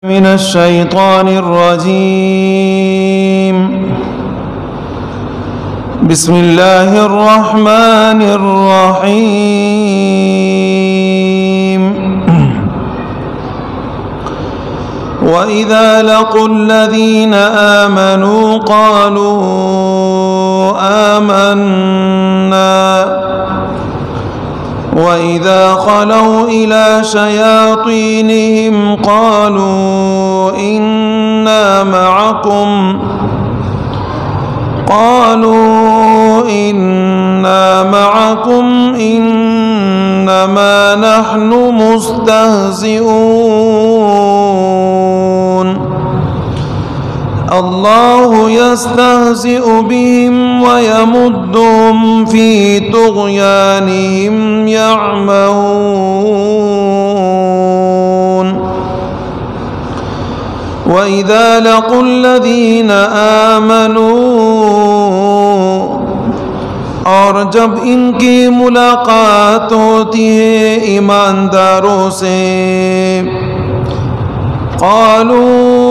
من الشيطان الرجيم. بسم الله الرحمن الرحيم. وإذا لقوا الذين آمنوا قالوا آمنا وإذا خلوا إلى شياطينهم قالوا إنا معكم إنما نحن مستهزئون الله يستهزئ بهم ويمدهم في طغيانهم يعمهون وإذا لقوا الذين آمنوا اور جب ان کی ملاقات ہوتی ہے ایمانداروں سے قالوا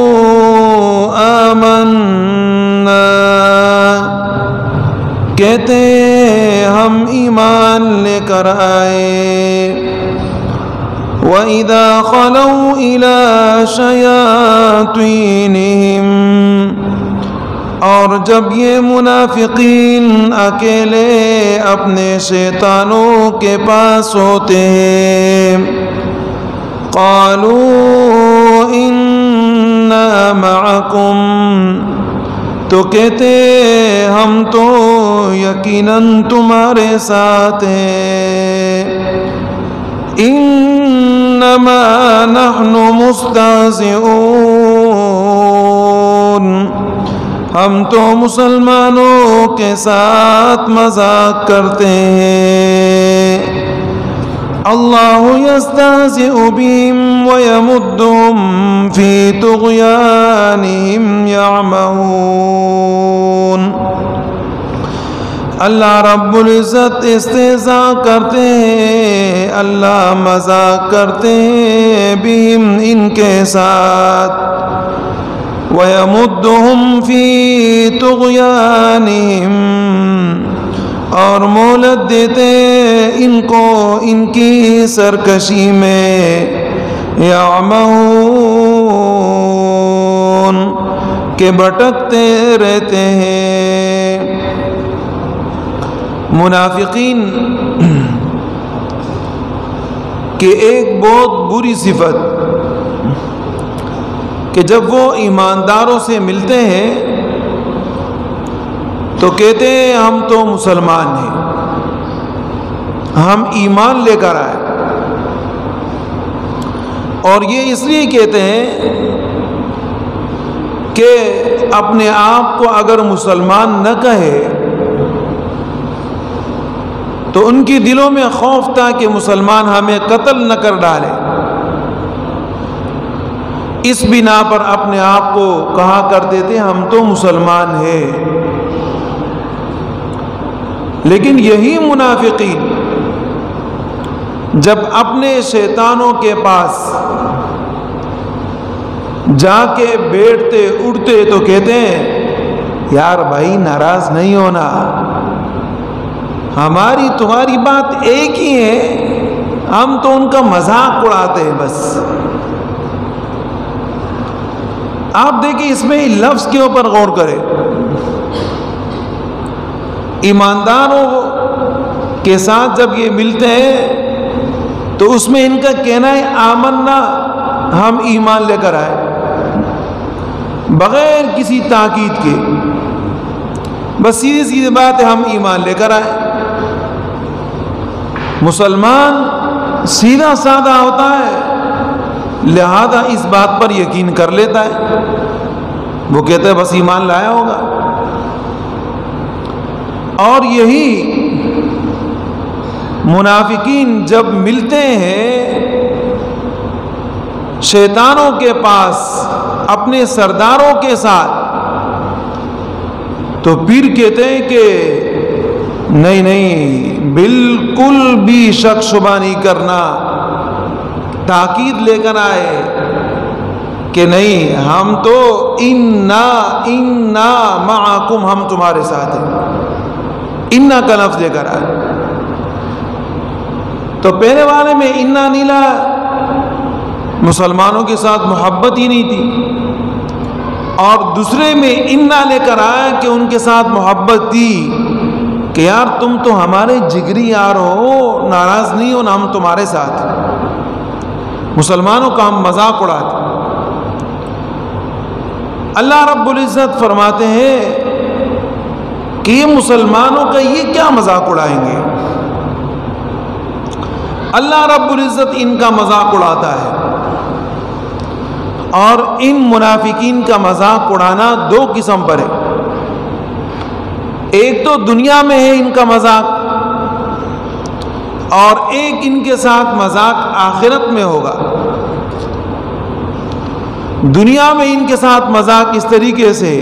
آمنا کہتے ہم ایمان لے کر آئے وَإِذَا خَلَوْا إِلَى شَيَاطِينِهِمْ اور جب یہ منافقین اکیلے اپنے شیطانوں کے پاس ہوتے ہیں قالوا انا معکم تو کہتے ہم تو یقیناً تمہارے ساتھ ہیں انما نحن مستہزئون ہم تو مسلمانوں کے ساتھ مذاق کرتے ہیں اللہ یستہزئ بہم ویمدہم فی طغیانہم یعمہون اللہ رب العزت استہزاء کرتے ہیں اللہ مذاق کرتے ہیں بہم ان کے ساتھ وَيَمُدُّهُمْ فِي طُغْيَانِهِمْ اور مہلت دیتے ان کو ان کی سرکشی میں یعمہون کہ بھٹکتے رہتے ہیں منافقین کہ ایک بہت بری صفت کہ جب وہ ایمانداروں سے ملتے ہیں تو کہتے ہیں ہم تو مسلمان ہیں ہم ایمان لے کر آئے اور یہ اس لیے کہتے ہیں کہ اپنے آپ کو اگر مسلمان نہ کہے تو ان کی دلوں میں خوف تھا کہ مسلمان ہمیں قتل نہ کر ڈالے اس بنا پر اپنے آپ کو کہا کرتے تھے ہم تو مسلمان ہیں لیکن یہی منافقین جب اپنے شیطانوں کے پاس جا کے بیٹھتے اٹھتے تو کہتے ہیں یار بھائی ناراض نہیں ہونا ہماری تمہاری بات ایک ہی ہے ہم تو ان کا مذاق اڑاتے ہیں بس آپ دیکھیں اس میں لفظ کے اوپر غور کریں ایمانداروں کے ساتھ جب یہ ملتے ہیں تو اس میں ان کا کہنا ہے آمنا ہم ایمان لے کر آئے بغیر کسی تاکید کے بس سیدھی سیدھی بات ہے ہم ایمان لے کر آئے مسلمان سیدھا سادہ ہوتا ہے لہذا اس بات پر یقین کر لیتا ہے وہ کہتا ہے بس ایمان لایا ہوگا اور یہی منافقین جب ملتے ہیں شیطانوں کے پاس اپنے سرداروں کے ساتھ تو پھر کہتے ہیں کہ نہیں بالکل بھی شک شبہ نہیں کرنا تاکید لے کر آئے کہ نہیں ہم تو انا معکم، ہم تمہارے ساتھ ہیں، انا کا لفظ لے کر آئے. تو پہلے والے میں انا نہیں لایا، مسلمانوں کے ساتھ محبت ہی نہیں تھی، اور دوسرے میں انا لے کر آیا کہ ان کے ساتھ محبت تھی کہ یار تم تو ہمارے جگری یار ہو، ناراض نہیں ہو نا، ہم تمہارے ساتھ. مسلمانوں کا ہم مذاق اڑاتے. اللہ رب العزت فرماتے ہیں کہ یہ مسلمانوں کا یہ کیا مذاق اڑائیں گے. اللہ رب العزت ان کا مذاق اڑاتا ہے، اور ان منافقین کا مذاق اڑانا دو قسم پر ہے. ایک تو دنیا میں ہے ان کا مذاق، اور ایک ان کے ساتھ مذاق آخرت میں ہوگا. دنیا میں ان کے ساتھ مذاق اس طریقے سے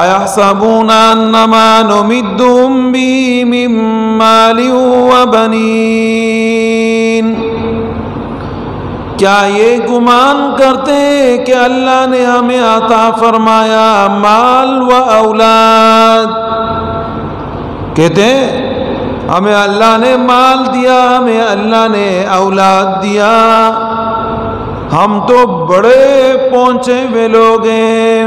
اَيَحْسَبُونَ أَنَّمَا نُمِدُّهُم بِهِ مِن مَّالٍ وَبَنِينَ، کیا یہ گمان کرتے ہیں کہ اللہ نے ہمیں عطا فرمایا مال و اولاد. کہتے ہیں ہمیں اللہ نے مال دیا، ہمیں اللہ نے اولاد دیا، ہم تو بڑے پہنچے ہوئے لوگ ہیں.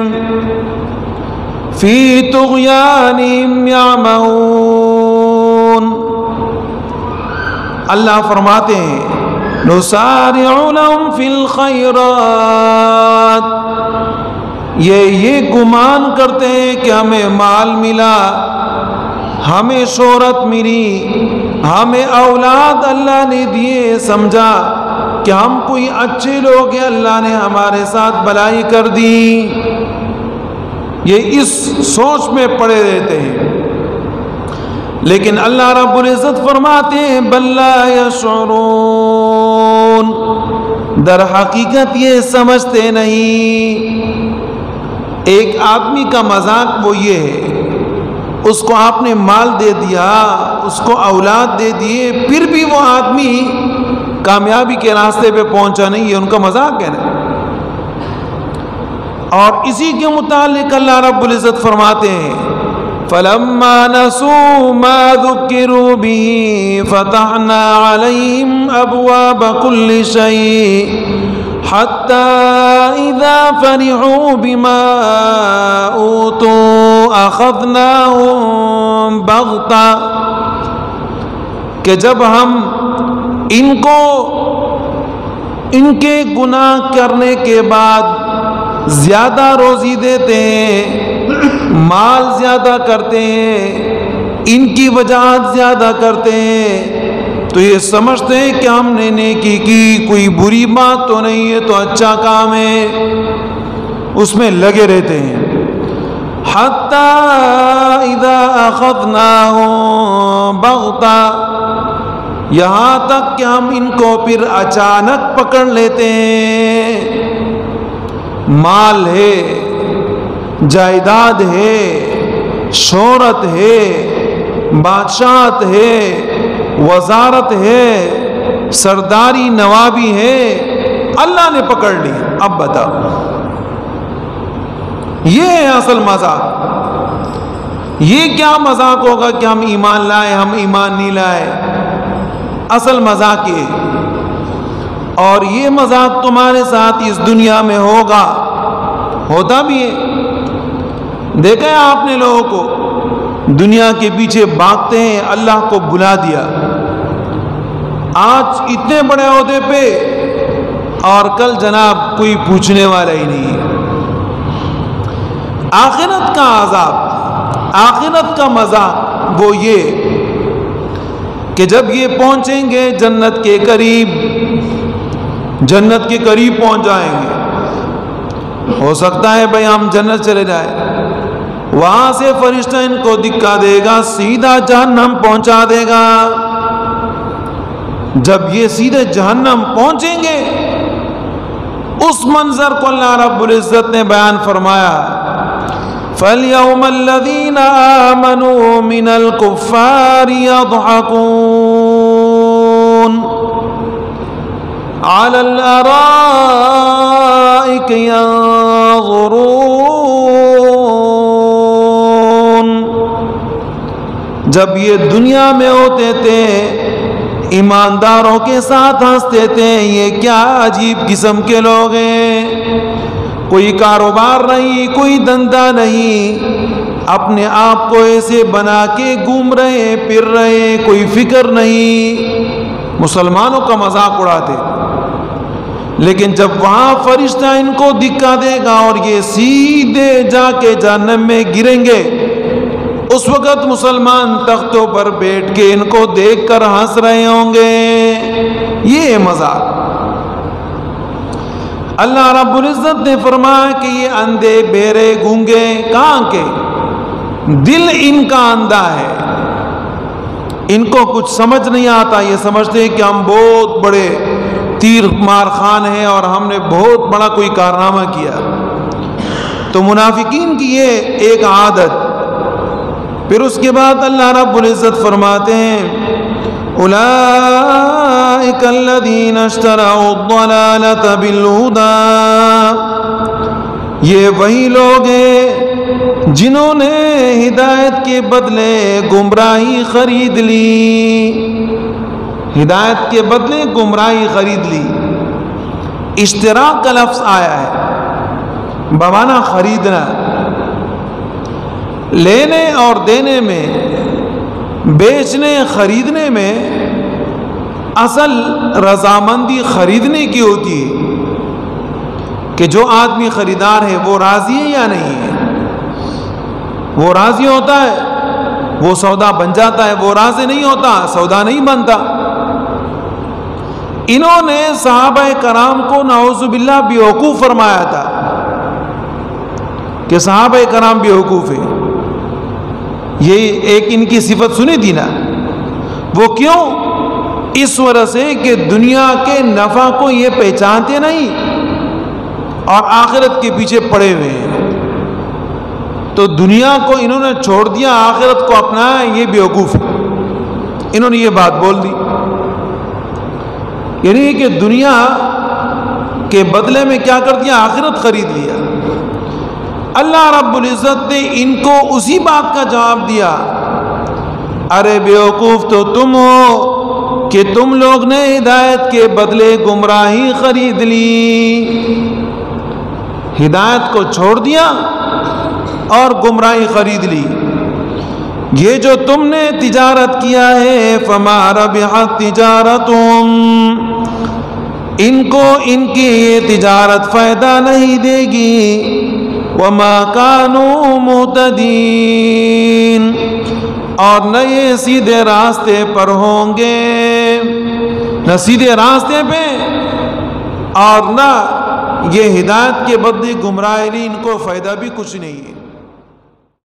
فی طغیانہم یعمہون، اللہ فرماتے ہیں نسارع لہم فی الخیرات، یہ گمان کرتے ہیں کہ ہمیں مال ملا، ہمیں شہرت ملی، ہمیں اولاد اللہ نے دیے، سمجھا کہ ہم کوئی اچھے لوگ ہیں، اللہ نے ہمارے ساتھ بلائی کر دی. یہ اس سوچ میں پڑے رہتے ہیں. لیکن اللہ رب العزت فرماتے ہیں بل لا یشعرون، در حقیقت یہ سمجھتے نہیں. ایک آدمی کا مذاق وہ یہ ہے، اس کو آپ نے مال دے دیا، اس کو اولاد دے دیے، پھر بھی وہ آدمی کامیابی کے راستے پہ پہنچا نہیں، یہ ان کا مذاق ہے نا. اور اسی کے متعلق اللہ رب العزت فرماتے ہیں فَلَمَّا نَسُوا مَا ذُكِّرُوا بِهِ فَتَحْنَا عَلَيْهِمْ أَبْوَابَ كُلِّ شَيْءٍ حَتَّى إِذَا فَرِحُوا بِمَا أُوتُوا أَخَذْنَاهُمْ بَغْتَةً، کہ جب ہم ان کو ان کے گناہ کرنے کے بعد زیادہ روزی دیتے ہیں، مال زیادہ کرتے ہیں، ان کی وجاہت زیادہ کرتے ہیں، تو یہ سمجھتے ہیں کہ ہم نے نیکی کی، کوئی بری بات تو نہیں ہے، تو اچھا کام ہے، اس میں لگے رہتے ہیں. حَتَّى إِذَا أَخَذْنَاهُمْ بَغْتَةً، یہاں تک کہ ہم ان کو پھر اچانک پکڑ لیتے ہیں. مال ہے، جائیداد ہے، شہرت ہے، بادشاہت ہے، وزارت ہے، سرداری نوابی ہے، اللہ نے پکڑ لی. اب بتاؤ، یہ ہے اصل مذاق. یہ کیا مذاق ہوگا کہ ہم ایمان لائے، ہم ایمان نہیں لائے؟ اصل مذاق یہ، اور یہ مذاق تمہارے ساتھ اس دنیا میں ہوگا، ہوتا بھی ہے. دیکھا ہے آپ نے لوگوں کو دنیا کے پیچھے بھاگتے ہیں، اللہ کو بلا دیا، آج اتنے بڑے عہدے پہ، اور کل جناب کوئی پوچھنے والا ہی نہیں ہے. آخرت کا عذاب، آخرت کا مذاق وہ یہ کہ جب یہ پہنچیں گے جنت کے قریب، جنت کے قریب پہنچ جائیں گے، ہو سکتا ہے بھئی ہم جنت چلے جائیں، وہاں سے فرشتہ ان کو دکھا دے گا، سیدھا جہنم پہنچا دے گا. جب یہ سیدھے جہنم پہنچیں گے، اس منظر کو اللہ رب العزت نے بیان فرمایا فَالْيَوْمَ الَّذِينَ آمَنُوا مِنَ الْكُفَّارِ يَضْحَكُونَ عَلَى الْأَرَائِكِ ربك ينظرون. جب یہ دنیا میں ہوتے تھے ایمانداروں کے ساتھ ہنستے تھے. یہ کیا عجیب قسم کے لوگ ہیں, کوئی کاروبار نہیں, کوئی دھندا نہیں, اپنے آپ کو ایسے بنا کے گھوم رہے پھر رہے, کوئی فکر نہیں, مسلمانوں کا مذاق اڑاتے. لیکن جب وہاں فرشتہ ان کو دکھا دے گا اور یہ سیدھے جا کے جہنم میں گریں گے, اس وقت مسلمان تختوں پر بیٹھ کے ان کو دیکھ کر ہنس رہے ہوں گے. یہ مذاق. اللہ رب العزت نے فرمایا کہ یہ اندھے بہرے گونگے کہاں کے, دل ان کا اندھا ہے, ان کو کچھ سمجھ نہیں آتا. یہ سمجھتے ہیں کہ ہم بہت بڑے تیر مار خان ہیں اور ہم نے بہت بڑا کوئی کارنامہ کیا. تو منافقین کی یہ ایک عادت. پھر اس کے بعد اللہ رب العزت فرماتے ہیں اولئک الذین اشتروا الضلالۃ بالہدی. یہ وہی لوگ ہیں جنہوں نے ہدایت کے بدلے گمراہی خرید لی. ہدایت کے بدلے گمراہی خرید لی. اشتراک کا لفظ آیا ہے بمعنی خریدنا. لینے اور دینے میں, بیچنے خریدنے میں اصل رضامندی خریدنے کی ہوتی ہے کہ جو آدمی خریدار ہے وہ راضی ہے یا نہیں ہے. وہ راضی ہوتا ہے وہ سودا بن جاتا ہے, وہ راضی نہیں ہوتا سودا نہیں بنتا. انہوں نے صحابہ کرام کو نعوذ باللہ بیوقوف فرمایا تھا کہ صحابہ کرام بیوقوف ہیں. یہ ایک ان کی صفت سنی تھی نا. وہ کیوں؟ اس وجہ سے کہ دنیا کے نفع کو یہ پہچانتے نہیں اور آخرت کے پیچھے پڑے ہوئے ہیں. تو دنیا کو انہوں نے چھوڑ دیا, آخرت کو اپنایا, یہ بیوقوف ہے. انہوں نے یہ بات بول دی. یعنی کہ دنیا کے بدلے میں کیا کر دیا, آخرت خرید لیا. اللہ رب العزت نے ان کو اسی بات کا جواب دیا, ارے بیوقوف تو تم ہو کہ تم لوگ نے ہدایت کے بدلے گمراہی خرید لی. ہدایت کو چھوڑ دیا اور گمراہی خرید لی. یہ جو تم نے تجارت کیا ہے فما ربحت تجارتہم, ان کو ان کی یہ تجارت فائدہ نہیں دے گی. وما كانوا مهتدین, اور نہ یہ سیدھے راستے پر ہوں گے, نہ سیدھے راستے پہ اور نہ یہ ہدایت کے بدلے گمراہی, ان کو فائدہ بھی کچھ نہیں ہے.